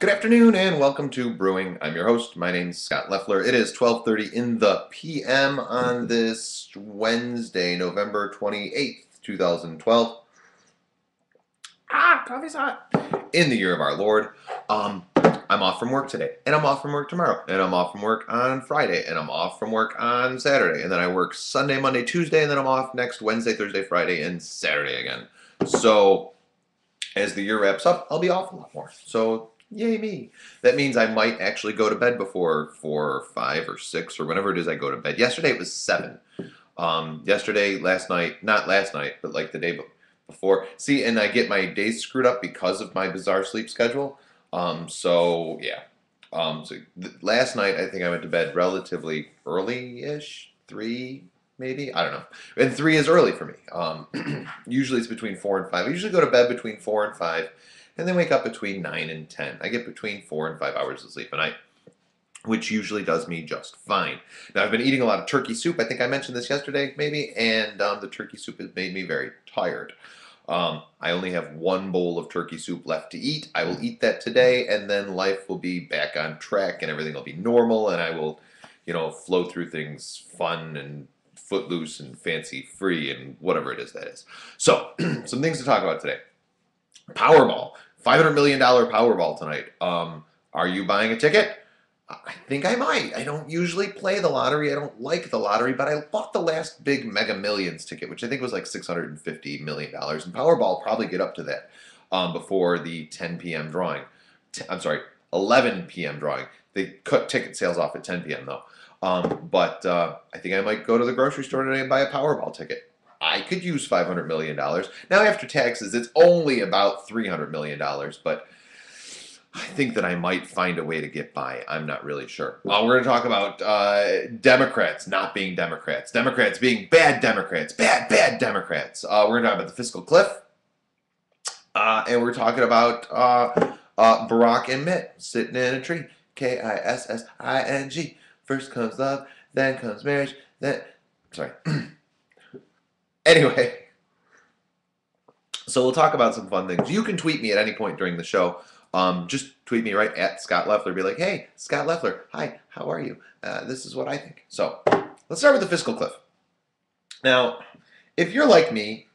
Good afternoon and welcome to Brewing. I'm your host. My name's Scott Leffler. It is 12:30 in the PM on this Wednesday, November 28th, 2012. Coffee's hot. In the year of our Lord. I'm off from work today, and I'm off from work tomorrow, and I'm off from work on Friday, and I'm off from work on Saturday, and then I work Sunday, Monday, Tuesday, and then I'm off next Wednesday, Thursday, Friday, and Saturday again. So as the year wraps up, I'll be off a lot more. So yay me. That means I might actually go to bed before 4 or 5 or 6 or whenever it is I go to bed. Yesterday it was 7. Last night, not last night, but like the day before. See, and I get my days screwed up because of my bizarre sleep schedule. Yeah. Last night I think I went to bed relatively early-ish, 3 maybe, I don't know. And 3 is early for me. Usually it's between 4 and 5. I usually go to bed between 4 and 5 and then wake up between 9 and 10. I get between 4 and 5 hours of sleep a night, which usually does me just fine. Now, I've been eating a lot of turkey soup. I think I mentioned this yesterday, maybe, and the turkey soup has made me very tired. I only have 1 bowl of turkey soup left to eat. I will eat that today, and then life will be back on track, and everything will be normal, and I will, flow through things fun and footloose and fancy free and whatever it is that is. So, some things to talk about today. Powerball, $500 million Powerball tonight. Are you buying a ticket? I think I might. I don't usually play the lottery. I don't like the lottery, but I bought the last big Mega Millions ticket, which I think was like $650 million. And Powerball will probably get up to that before the 10 p.m. drawing. I'm sorry, 11 p.m. drawing. They cut ticket sales off at 10 p.m. though. I think I might go to the grocery store today and buy a Powerball ticket. I could use $500 million. Now, after taxes, it's only about $300 million, but I think that I might find a way to get by. I'm not really sure. We're going to talk about Democrats not being Democrats. Democrats being bad Democrats. Bad Democrats. We're going to talk about the fiscal cliff. And we're talking about Barack and Mitt sitting in a tree. Kissing. First comes love, then comes marriage, then... Sorry. Anyway, so we'll talk about some fun things. You can tweet me at any point during the show. Just tweet me right at Scott Leffler. Be like, hey, Scott Leffler, hi, how are you? This is what I think. So let's start with the fiscal cliff. Now, if you're like me,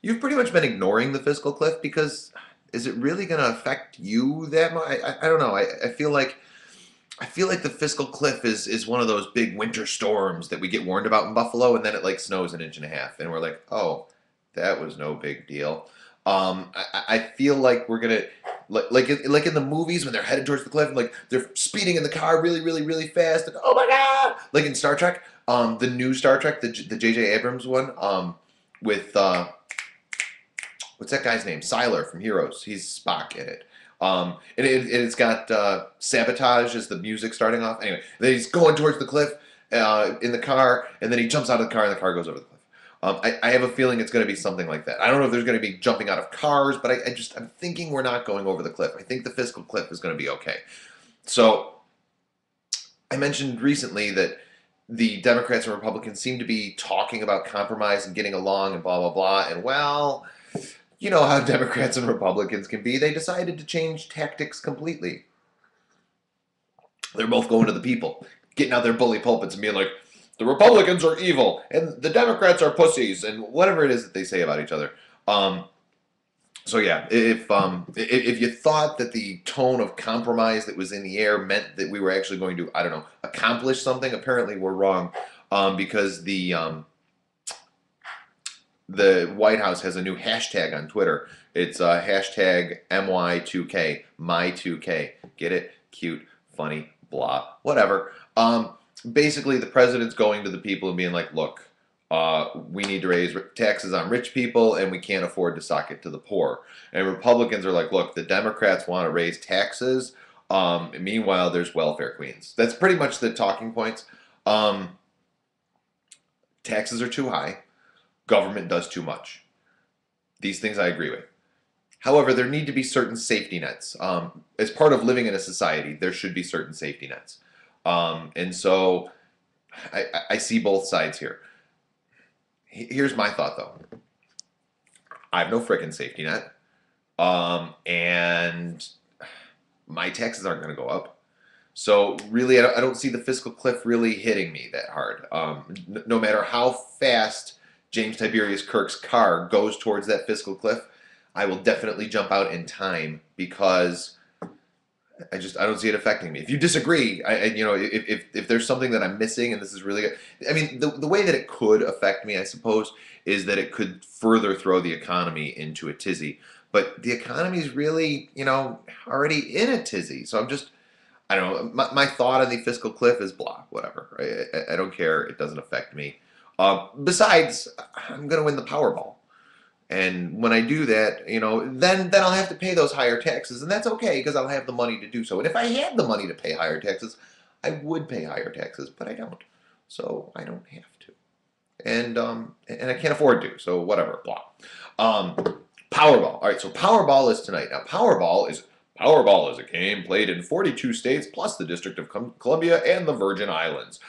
you've pretty much been ignoring the fiscal cliff because is it really going to affect you that much? I don't know. I feel like the fiscal cliff is one of those big winter storms that we get warned about in Buffalo, and then it like snows an inch and a half, and we're like, oh, that was no big deal. I feel like we're gonna like in the movies when they're headed towards the cliff, and like they're speeding in the car really, really, really fast, and oh my god! Like in Star Trek, the new Star Trek, the J.J. Abrams one, with what's that guy's name? Siler from Heroes. He's Spock in it. It's got Sabotage as the music starting off. Anyway, then he's going towards the cliff in the car, and then he jumps out of the car, and the car goes over the cliff. I have a feeling it's going to be something like that. I don't know if there's going to be jumping out of cars, but I'm thinking we're not going over the cliff. I think the fiscal cliff is going to be okay. So I mentioned recently that the Democrats and Republicans seem to be talking about compromise and getting along and blah, blah, blah. And well, you know how Democrats and Republicans can be. They decided to change tactics completely. They're both going to the people, getting out their bully pulpits and being like, the Republicans are evil and the Democrats are pussies and whatever it is that they say about each other. So yeah, if you thought that the tone of compromise that was in the air meant that we were actually going to, I don't know, accomplish something, apparently we're wrong, because the White House has a new hashtag on Twitter. It's hashtag MY2K, my2K. Get it? Cute, funny, blah, whatever. Basically, the president's going to the people and being like, look, we need to raise taxes on rich people and we can't afford to sock it to the poor. And Republicans are like, look, the Democrats want to raise taxes. Meanwhile, there's welfare queens. That's pretty much the talking points. Taxes are too high. Government does too much. These things I agree with. However, there need to be certain safety nets. As part of living in a society, there should be certain safety nets. And so I see both sides here. Here's my thought, though. I have no frickin' safety net. And my taxes aren't going to go up. So really, I don't see the fiscal cliff really hitting me that hard. No matter how fast James Tiberius Kirk's car goes towards that fiscal cliff, I will definitely jump out in time because I don't see it affecting me. If you disagree, if there's something that I'm missing and this is really good, I mean, the way that it could affect me, I suppose, is that it could further throw the economy into a tizzy. But the economy is really, already in a tizzy. So I don't know. My thought on the fiscal cliff is blah, whatever. Right? I don't care. It doesn't affect me. Besides, I'm going to win the Powerball. And when I do that, then I'll have to pay those higher taxes, and that's okay because I'll have the money to do so. And if I had the money to pay higher taxes, I would pay higher taxes, but I don't, so I don't have to, and I can't afford to. So whatever, blah. Powerball. All right, so Powerball is tonight. Now Powerball is a game played in 42 states plus the District of Columbia and the Virgin Islands.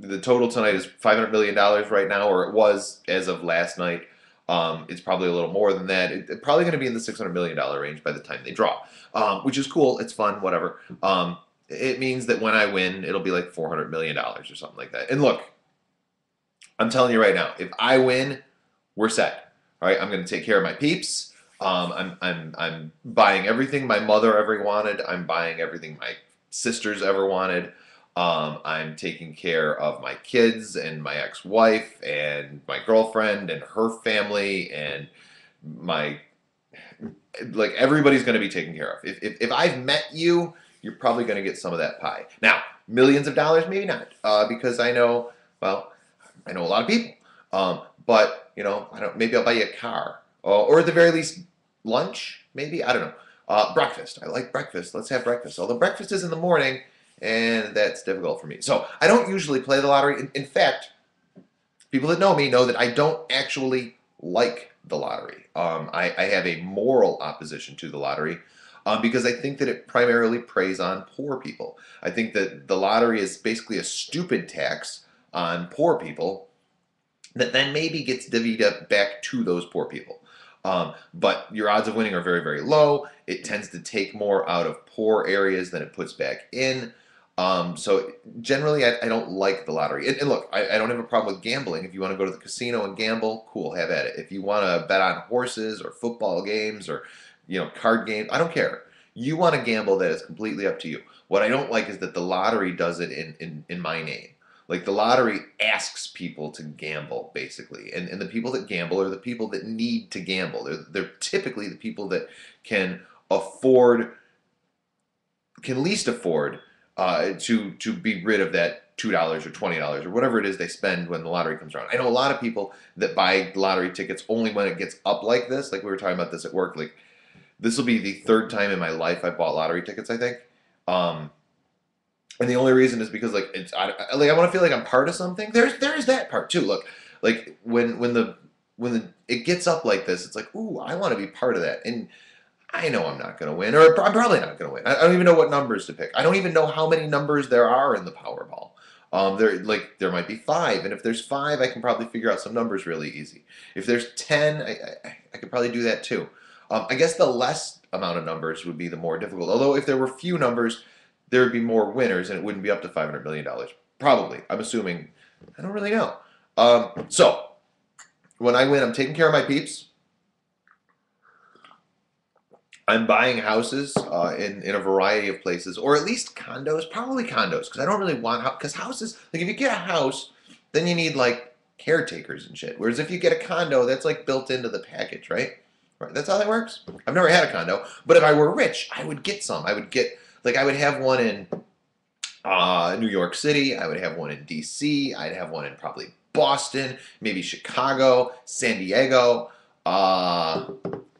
The total tonight is $500 million right now, or it was as of last night. It's probably a little more than that. It's probably going to be in the $600 million range by the time they draw, which is cool. It's fun, whatever. It means that when I win, it'll be like $400 million or something like that. And look, I'm telling you right now, if I win, we're set. All right, I'm going to take care of my peeps. I'm buying everything my mother ever wanted. I'm buying everything my sisters ever wanted. I'm taking care of my kids and my ex-wife and my girlfriend and her family and everybody's going to be taken care of. If I've met you, you're probably going to get some of that pie. Now, millions of dollars, maybe not, because I know a lot of people. But maybe I'll buy you a car, or at the very least, lunch. Maybe, I don't know. Breakfast. I like breakfast. Let's have breakfast. Although breakfast is in the morning. And that's difficult for me. So I don't usually play the lottery. In fact, people that know me know that I don't actually like the lottery. I have a moral opposition to the lottery because I think that it primarily preys on poor people. I think that the lottery is basically a stupid tax on poor people that then maybe gets divvied up back to those poor people. But your odds of winning are very, very low. It tends to take more out of poor areas than it puts back in. So generally, I don't like the lottery. And look, I don't have a problem with gambling. If you want to go to the casino and gamble, cool, have at it. If you want to bet on horses or football games or card games, I don't care. You want to gamble, that is completely up to you. What I don't like is that the lottery does it in my name. Like the lottery asks people to gamble, basically. And the people that gamble are the people that need to gamble. They're typically the people that can least afford to be rid of that $2 or $20 or whatever it is they spend when the lottery comes around. I know a lot of people that buy lottery tickets only when it gets up like this. Like we were talking about this at work. Like this will be the third time in my life I bought lottery tickets, I think. And the only reason is because I want to feel like I'm part of something. There is that part too. Look, like when it gets up like this, it's like, ooh, I want to be part of that. And I know I'm not going to win, or I'm probably not going to win. I don't even know what numbers to pick. I don't even know how many numbers there are in the Powerball. There might be 5, and if there's 5, I can probably figure out some numbers really easy. If there's 10, I could probably do that too. I guess the less amount of numbers would be the more difficult. Although if there were few numbers, there would be more winners, and it wouldn't be up to $500 million. Probably. I'm assuming. I don't really know. So when I win, I'm taking care of my peeps. I'm buying houses in a variety of places, or at least condos, probably condos, because I don't really want because houses, like if you get a house, then you need like caretakers and shit. Whereas if you get a condo, that's like built into the package, right? Right. That's how that works. I've never had a condo, but if I were rich, I would get some. I would have one in New York City. I would have one in DC. I'd have one in probably Boston, maybe Chicago, San Diego.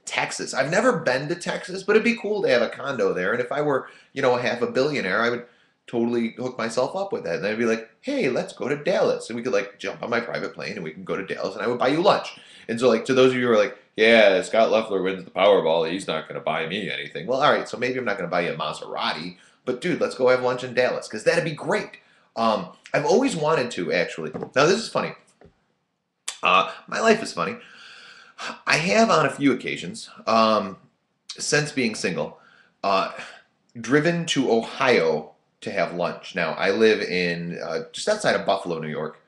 Texas. I've never been to Texas, but it'd be cool to have a condo there. And if I were, half a billionaire, I would totally hook myself up with that. And I'd be like, hey, let's go to Dallas. And we could like jump on my private plane and we can go to Dallas and I would buy you lunch. And so like to those of you who are like, yeah, Scott Loeffler wins the Powerball, he's not going to buy me anything. Well, all right, so maybe I'm not going to buy you a Maserati, but dude, let's go have lunch in Dallas because that'd be great. I've always wanted to, actually. Now, this is funny. My life is funny. I have on a few occasions, since being single, Uh, driven to Ohio to have lunch. Now, I live in just outside of Buffalo, New York.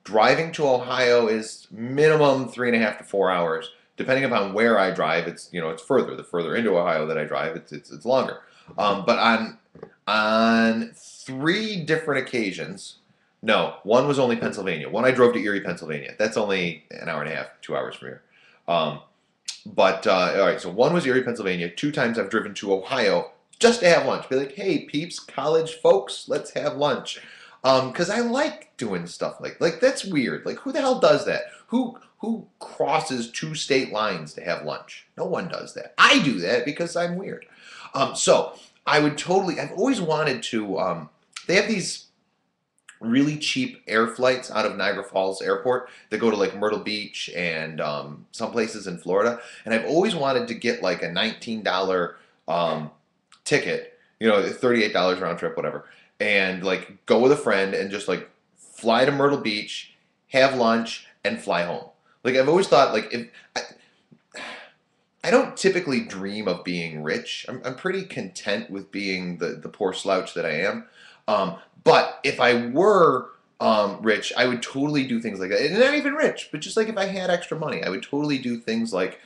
Driving to Ohio is minimum 3.5 to 4 hours. Depending upon where I drive, it's further. The further into Ohio that I drive, it's longer. But on three different occasions, no, one was only Pennsylvania. One I drove to Erie, Pennsylvania. That's only an hour and a half, 2 hours from here. Um, but all right, so one was Erie, Pennsylvania. Two times I've driven to Ohio just to have lunch. Be like, hey, peeps, college folks, let's have lunch. Because I like doing stuff like that's weird. Like, who the hell does that? Who crosses two state lines to have lunch? No one does that. I do that because I'm weird. So I would totally. I've always wanted to. They have these really cheap air flights out of Niagara Falls Airport that go to like Myrtle Beach and some places in Florida. And I've always wanted to get like a $19 ticket, $38 round trip, whatever, and like go with a friend and just like fly to Myrtle Beach, have lunch, and fly home. Like I've always thought, like if I don't typically dream of being rich. I'm pretty content with being the poor slouch that I am. But if I were rich, I would totally do things like that. And not even rich, but just like if I had extra money, I would totally do things like,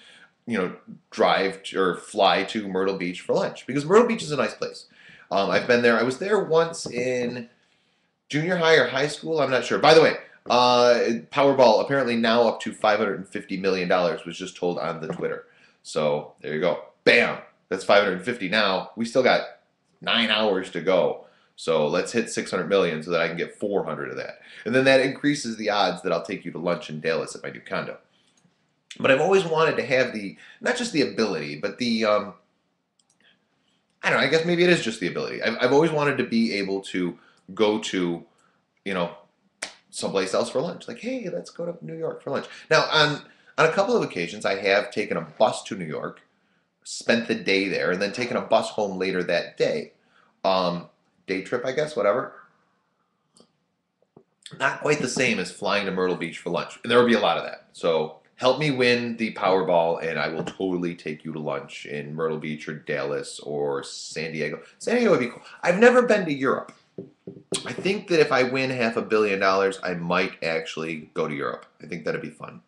drive or fly to Myrtle Beach for lunch because Myrtle Beach is a nice place. I've been there. I was there once in junior high or high school. I'm not sure. By the way, Powerball apparently now up to $550 million was just told on the Twitter. So there you go. Bam. That's 550 now. We still got 9 hours to go. So let's hit 600 million so that I can get 400 of that. And then that increases the odds that I'll take you to lunch in Dallas at my new condo. But I've always wanted to have not just the ability, but I don't know, I guess maybe it is just the ability. I've always wanted to be able to go to, you know, someplace else for lunch. Like, hey, let's go to New York for lunch. Now, on a couple of occasions, I have taken a bus to New York, spent the day there, and then taken a bus home later that day. Day trip, I guess, whatever. Not quite the same as flying to Myrtle Beach for lunch. And there will be a lot of that. So help me win the Powerball, and I will totally take you to lunch in Myrtle Beach or Dallas or San Diego. San Diego would be cool. I've never been to Europe. I think that if I win $500 million, I might actually go to Europe. I think that'd be fun.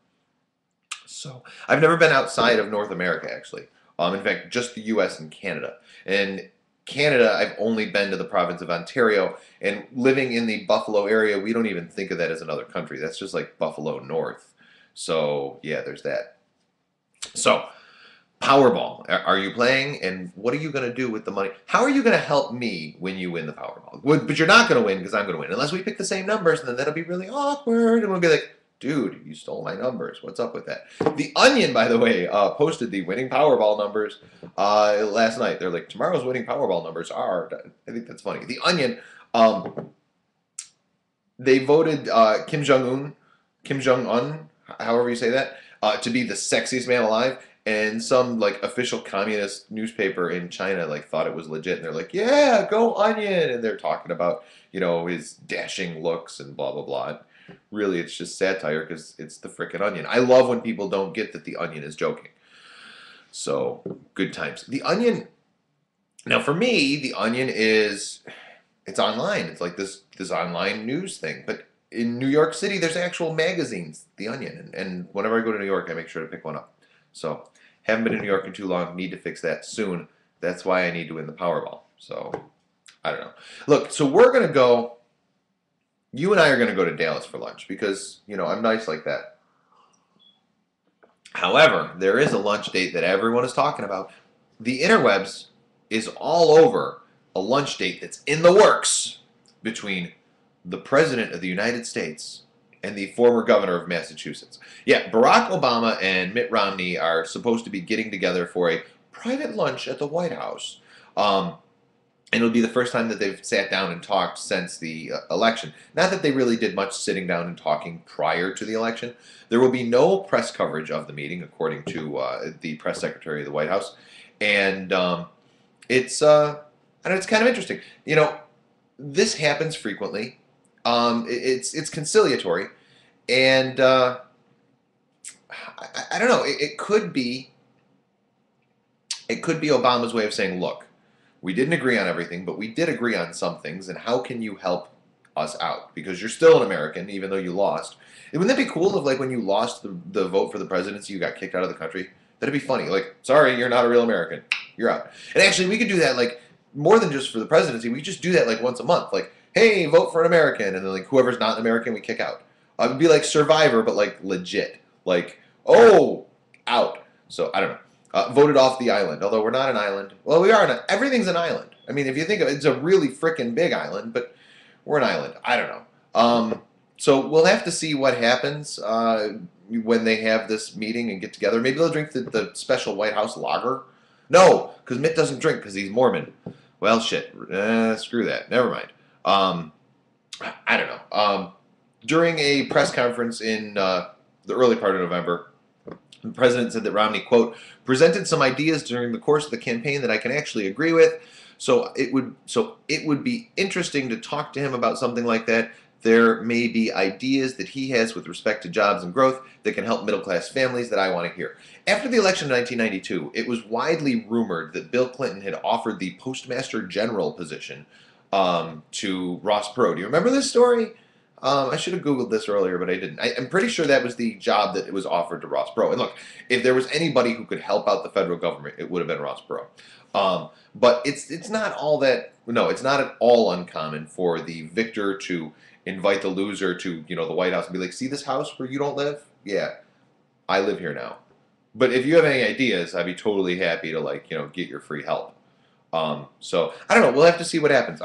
So I've never been outside of North America, actually. In fact, just the U.S. and Canada. And Canada, I've only been to the province of Ontario, and living in the Buffalo area, we don't even think of that as another country. That's just like Buffalo North. So yeah, there's that. So Powerball, are you playing, and what are you going to do with the money? How are you going to help me when you win the Powerball? But you're not going to win because I'm going to win, unless we pick the same numbers, and then that'll be really awkward, and we'll be like, dude, you stole my numbers. What's up with that? The Onion, by the way, posted the winning Powerball numbers last night. They're like, tomorrow's winning Powerball numbers are. I think that's funny. The Onion, they voted Kim Jong Un, however you say that, to be the sexiest man alive. And some like official communist newspaper in China like thought it was legit, and they're like, "Yeah, go Onion!" And they're talking about his dashing looks and blah blah blah. Really, it's just satire because it's the frickin' Onion. I love when people don't get that the Onion is joking. So, good times. The Onion, now for me, the Onion it's online. It's like this online news thing. But in New York City, there's actual magazines, The Onion. And whenever I go to New York, I make sure to pick one up. So, haven't been in New York in too long. Need to fix that soon. That's why I need to win the Powerball. So, I don't know. Look, so we're going to go... You and I are going to go to Dallas for lunch because, I'm nice like that. However, there is a lunch date that everyone is talking about. The interwebs is all over a lunch date that's in the works between the President of the United States and the former governor of Massachusetts. Yeah, Barack Obama and Mitt Romney are supposed to be getting together for a private lunch at the White House. And it'll be the first time that they've sat down and talked since the election. Not that they really did much sitting down and talking prior to the election. There will be no press coverage of the meeting, according to the press secretary of the White House. And it's it's kind of interesting. This happens frequently. It's conciliatory, and I don't know. It could be It could be Obama's way of saying, look, we didn't agree on everything, but we did agree on some things, and how can you help us out? Because you're still an American, even though you lost. And wouldn't that be cool if, like, when you lost the vote for the presidency, you got kicked out of the country? That'd be funny. Like, sorry, you're not a real American. You're out. And actually, we could do that, like, more than just for the presidency. We just do that, like, once a month. Like, hey, vote for an American. And then, like, whoever's not an American, we kick out. It'd be like Survivor, but, like, legit. Like, oh, out. So, I don't know. Voted off the island, although we're not an island. Well, we are. Everything's an island. I mean, if you think of it, it's a really freaking big island, but we're an island. I don't know. So we'll have to see what happens when they have this meeting and get together. Maybe they'll drink the special White House lager. No, because Mitt doesn't drink because he's Mormon. Well, shit. Screw that. Never mind. I don't know. During a press conference in the early part of November, the president said that Romney, quote, presented some ideas during the course of the campaign that I can actually agree with. So it would be interesting to talk to him about something like that. There may be ideas that he has with respect to jobs and growth that can help middle-class families that I want to hear. After the election of 1992, it was widely rumored that Bill Clinton had offered the Postmaster General position to Ross Perot. Do you remember this story? I should have Googled this earlier, but I didn't. I'm pretty sure that was the job that it was offered to Ross Perot. And look, if there was anybody who could help out the federal government, it would have been Ross Perot. But it's not all that. No, it's not at all uncommon for the victor to invite the loser to the White House and be like, "See this house where you don't live? Yeah, I live here now. But if you have any ideas, I'd be totally happy to get your free help." So I don't know. We'll have to see what happens.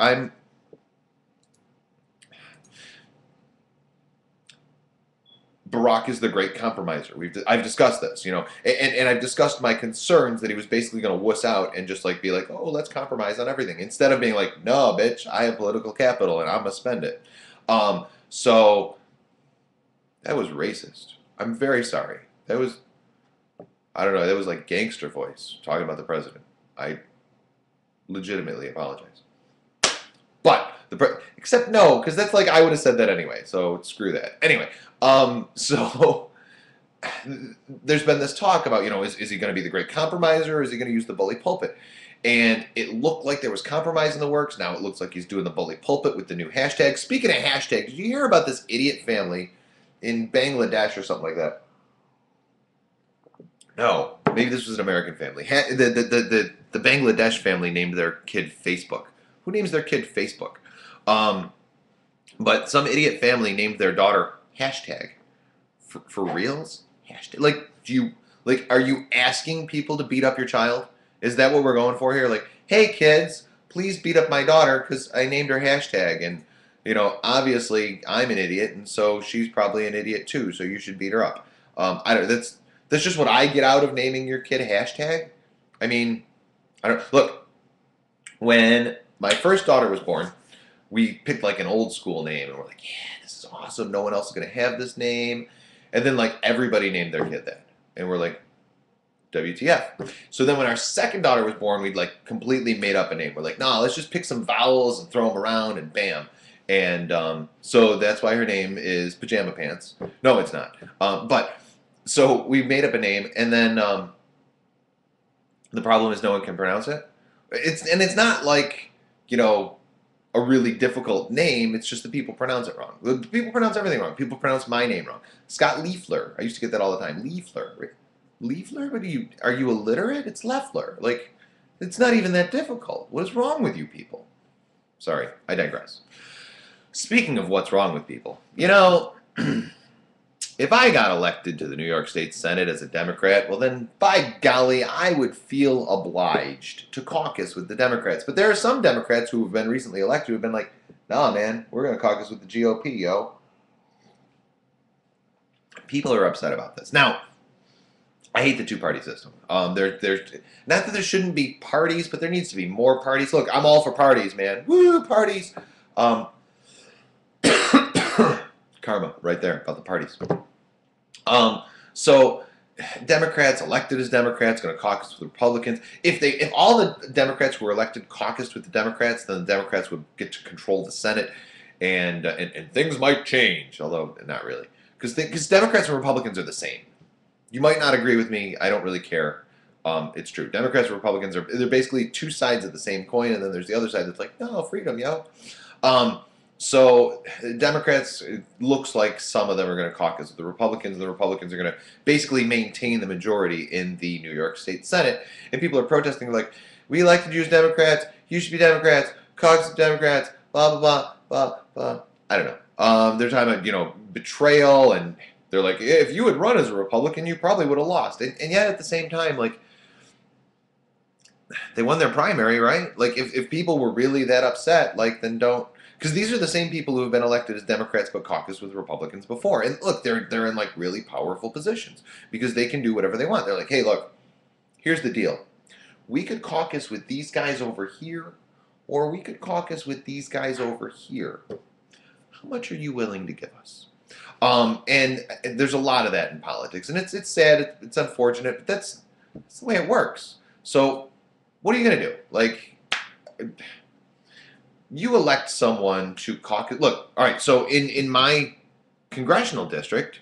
Barack is the great compromiser. I've discussed this, and I've discussed my concerns that he was basically going to wuss out and just be like, oh, let's compromise on everything, instead of being like, no, bitch, I have political capital and I'm gonna spend it. So that was racist. I'm very sorry. That was, I don't know, that was like gangster voice talking about the president. I legitimately apologize. But except no, because that's I would have said that anyway. So screw that. Anyway, so there's been this talk about is he going to be the great compromiser, or is he going to use the bully pulpit? And it looked like there was compromise in the works. Now it looks like he's doing the bully pulpit with the new hashtag. Speaking of hashtags, did you hear about this idiot family in Bangladesh or something like that? No, maybe this was an American family. The Bangladesh family named their kid Facebook. Who names their kid Facebook? But some idiot family named their daughter hashtag. For reals? Hashtag. Are you asking people to beat up your child? Is that what we're going for here? Hey kids, please beat up my daughter because I named her hashtag. And, obviously I'm an idiot, and so she's probably an idiot too, so you should beat her up. That's just what I get out of naming your kid hashtag. I mean, look, when my first daughter was born, we picked an old school name, and we're like, yeah, this is awesome. No one else is going to have this name. And then everybody named their kid that. And we're like, WTF. So then when our second daughter was born, we'd completely made up a name. We're like, nah, let's just pick some vowels and throw them around and bam. And so that's why her name is Pajama Pants. No, it's not. But so we made up a name, and then the problem is no one can pronounce it. It's not a really difficult name. It's just that people pronounce it wrong. People pronounce everything wrong. People pronounce my name wrong. Scott Leafler. I used to get that all the time. Leafler. Leafler? Are you illiterate? It's Leffler. It's not even that difficult. What is wrong with you people? Sorry, I digress. Speaking of what's wrong with people, if I got elected to the New York State Senate as a Democrat, well then, by golly, I would feel obliged to caucus with the Democrats. But there are some Democrats who have been recently elected who have been like, nah, man, we're going to caucus with the GOP, yo. People are upset about this. Now, I hate the two-party system. There's not that there shouldn't be parties, but there needs to be more parties. Look, I'm all for parties, man. Woo, parties. Karma, right there, about the parties. So Democrats elected as Democrats going to caucus with Republicans. If all the Democrats who were elected caucused with the Democrats, then the Democrats would get to control the Senate, and things might change. Although not really, because Democrats and Republicans are the same. You might not agree with me. I don't really care. It's true. Democrats and Republicans they're basically two sides of the same coin, and then there's the other side that's like, no, freedom, yo. Um, so Democrats, it looks like some of them are going to caucus with the Republicans, and the Republicans are going to basically maintain the majority in the New York State Senate. And people are protesting like, we elected you as Democrats, you should be Democrats, caucus of Democrats, blah blah blah blah blah. I don't know. They're talking about betrayal, and they're like, if you had run as a Republican, you probably would have lost. And yet at the same time, like, they won their primary, right? Like, if people were really that upset, like, then don't. Because these are the same people who have been elected as Democrats but caucus with Republicans before. And look, they're in like really powerful positions because they can do whatever they want. They're like, hey, look, here's the deal. We could caucus with these guys over here, or we could caucus with these guys over here. How much are you willing to give us? And there's a lot of that in politics, and it's sad, it's unfortunate, but that's the way it works. So what are you gonna do? Like, you elect someone to caucus. Look, all right. So in my congressional district,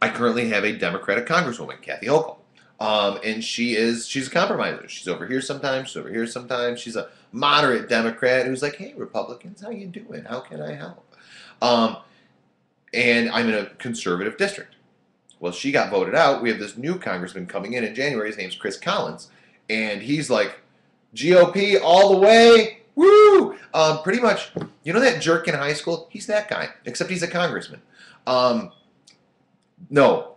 I currently have a Democratic Congresswoman, Kathy Hochul. And she's a compromiser. She's over here sometimes, she's over here sometimes. She's a moderate Democrat who's like, hey, Republicans, how you doing? How can I help? And I'm in a conservative district. Well, she got voted out. We have this new congressman coming in January. His name's Chris Collins. And he's like, GOP all the way, woo! Pretty much, that jerk in high school? He's that guy, except he's a congressman. No,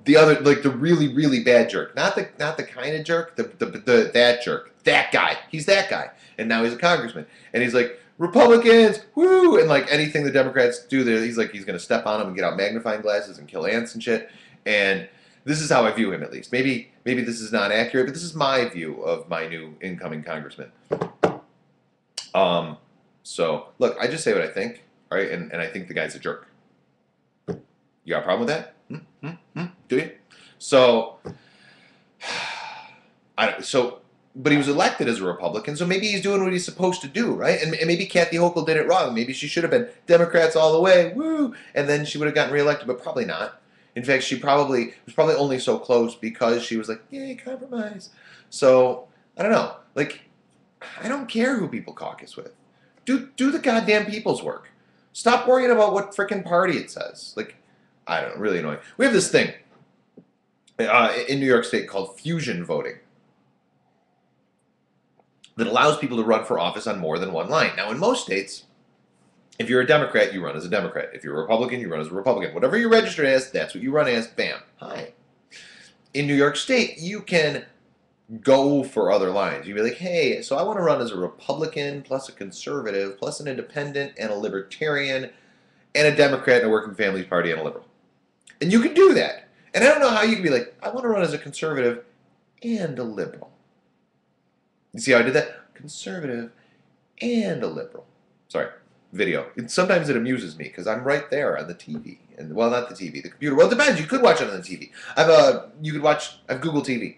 the other, like the really, really bad jerk. Not the kind of jerk, that jerk. That guy. He's that guy. And now he's a congressman. And he's like, Republicans, woo! And like anything the Democrats do, he's going to step on them and get out magnifying glasses and kill ants and shit. And this is how I view him, at least. Maybe this is not accurate, but this is my view of my new incoming congressman. So look, I just say what I think, right? And I think the guy's a jerk. You got a problem with that? Do you? So, but he was elected as a Republican, so maybe he's doing what he's supposed to do, right? And maybe Kathy Hochul did it wrong. Maybe she should have been Democrats all the way, woo! And then she would have gotten reelected, but probably not. In fact, she was probably only so close because she was like, yay, compromise. So, I don't know. Like, I don't care who people caucus with. Do the goddamn people's work. Stop worrying about what frickin' party it says. Like, I don't know, really annoying. We have this thing in New York State called fusion voting that allows people to run for office on more than one line. Now, in most states, if you're a Democrat, you run as a Democrat. If you're a Republican, you run as a Republican. Whatever you're registered as, that's what you run as. Bam. Hi. In New York State, you can go for other lines. You'd be like, hey, so I want to run as a Republican, plus a conservative, plus an independent, and a libertarian, and a Democrat, and a working families party, and a liberal. And you can do that. And I don't know how you can be like, I want to run as a conservative and a liberal. You see how I did that? Conservative and a liberal. Sorry. Video. Sometimes it amuses me because I'm right there on the TV, and well, not the TV, the computer. Well, it depends. You could watch it on the TV. I've Google TV,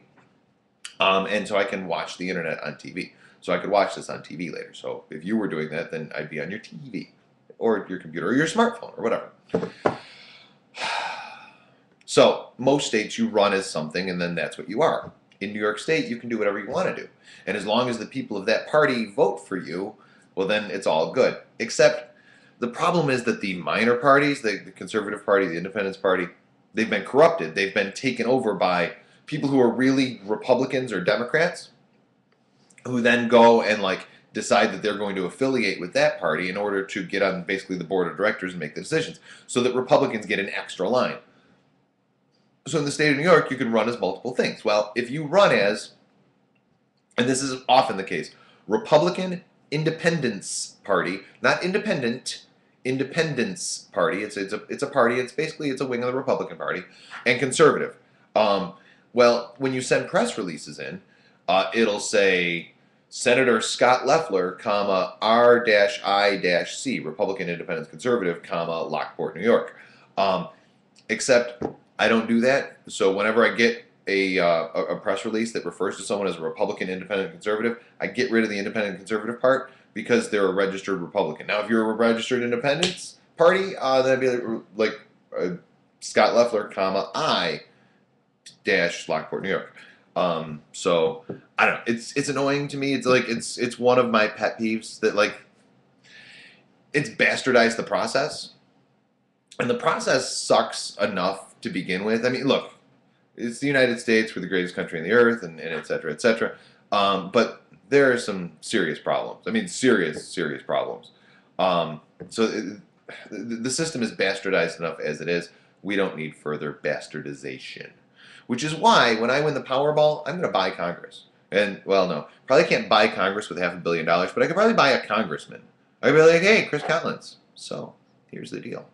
and so I can watch the internet on TV. So I could watch this on TV later. So if you were doing that, then I'd be on your TV, or your computer, or your smartphone, or whatever. So most states you run as something, and then that's what you are. In New York State, you can do whatever you want to do, and as long as the people of that party vote for you, well, then it's all good. Except the problem is that the minor parties, the Conservative Party, the Independence Party, they've been corrupted. They've been taken over by people who are really Republicans or Democrats, who then go and like decide that they're going to affiliate with that party in order to get on basically the board of directors and make the decisions, so that Republicans get an extra line. So in the state of New York, you can run as multiple things. Well, if you run as, and this is often the case, Republican Independence Party, not independent, Independence Party. It's a party. It's a wing of the Republican Party, and conservative. Well, when you send press releases in, it'll say Senator Scott Loeffler, comma R-I-C, Republican Independence Conservative, comma Lockport, New York. Except I don't do that. So whenever I get a press release that refers to someone as a Republican Independent Conservative, I get rid of the Independent Conservative part because they're a registered Republican. Now, if you're a registered Independence Party, then I'd be like Scott Loeffler, comma I dash Lockport, New York. So I don't know. It's annoying to me. It's like it's one of my pet peeves that like it's bastardized the process, and the process sucks enough to begin with. I mean, look, it's the United States. We're the greatest country on the earth, and et cetera, et cetera. But there are some serious problems. I mean, serious problems. Um, so the system is bastardized enough as it is. We don't need further bastardization. Which is why when I win the Powerball, I'm going to buy Congress. And, well, no, probably can't buy Congress with $500 million, but I could probably buy a congressman. I could be like, hey, Chris Collins. So here's the deal.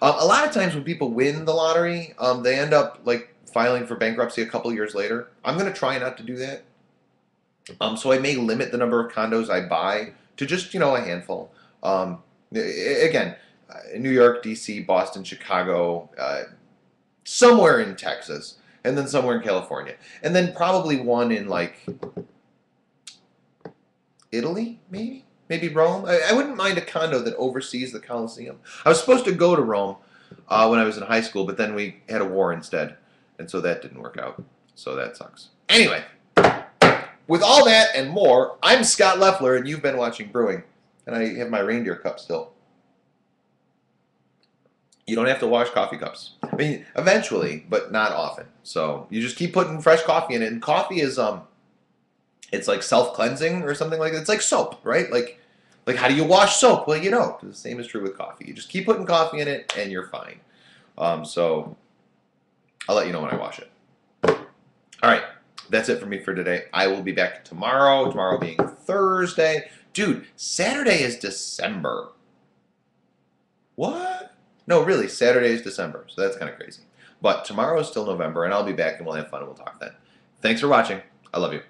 A lot of times when people win the lottery, they end up like filing for bankruptcy a couple years later. I'm going to try not to do that. So I may limit the number of condos I buy to just a handful. Again, New York, D.C., Boston, Chicago, somewhere in Texas, and then somewhere in California, and then probably one in like Italy, maybe Rome. I wouldn't mind a condo that oversees the Colosseum. I was supposed to go to Rome when I was in high school, but then we had a war instead, and so that didn't work out. So that sucks. Anyway, with all that and more, I'm Scott Leffler, and you've been watching Brewing, and I have my reindeer cup still. You don't have to wash coffee cups. I mean, eventually, but not often. So you just keep putting fresh coffee in it, and coffee is it's like self-cleansing or something like that. It's like soap, right? Like how do you wash soap? Well, you don't. The same is true with coffee. You just keep putting coffee in it, and you're fine. So I'll let you know when I wash it. All right, that's it for me for today. I will be back tomorrow. Tomorrow being Thursday, dude. Saturday is December. What? No, really, Saturday is December, so that's kind of crazy. But tomorrow is still November, and I'll be back, and we'll have fun, and we'll talk then. Thanks for watching. I love you.